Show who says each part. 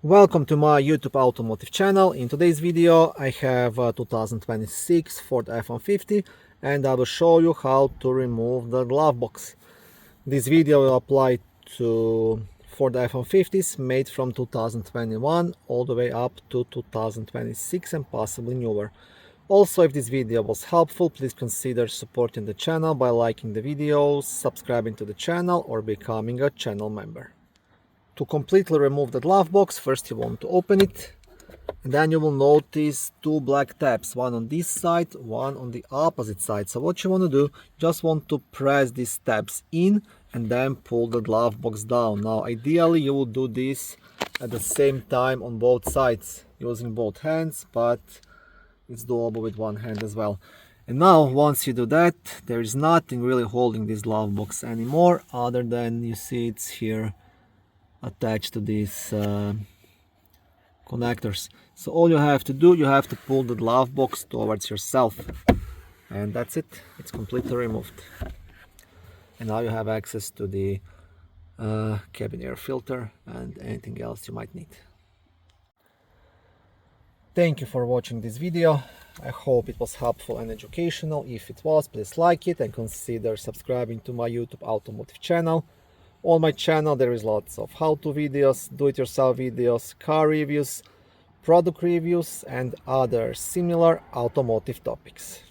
Speaker 1: Welcome to my YouTube automotive channel. In today's video I have a 2026 Ford F-150 and I will show you how to remove the glove box. This video will apply to Ford F-150s made from 2021 all the way up to 2026 and possibly newer. Also, if this video was helpful, please consider supporting the channel by liking the videos, subscribing to the channel or becoming a channel member. To completely remove the glove box, first you want to open it, and then you will notice two black tabs, one on this side, one on the opposite side. So what you want to do, just want to press these tabs in and then pull the glove box down. Now ideally you will do this at the same time on both sides using both hands, but it's doable with one hand as well. And now once you do that, there is nothing really holding this glove box anymore other than you see it's here attached to these connectors. So all you have to do, you have to pull the glove box towards yourself, and that's it. It's completely removed, and now you have access to the cabin air filter and anything else you might need. Thank you for watching this video. I hope it was helpful and educational. If it was, please like it and consider subscribing to my YouTube automotive channel. On my channel there is lots of how-to videos, do-it-yourself videos, car reviews, product reviews and other similar automotive topics.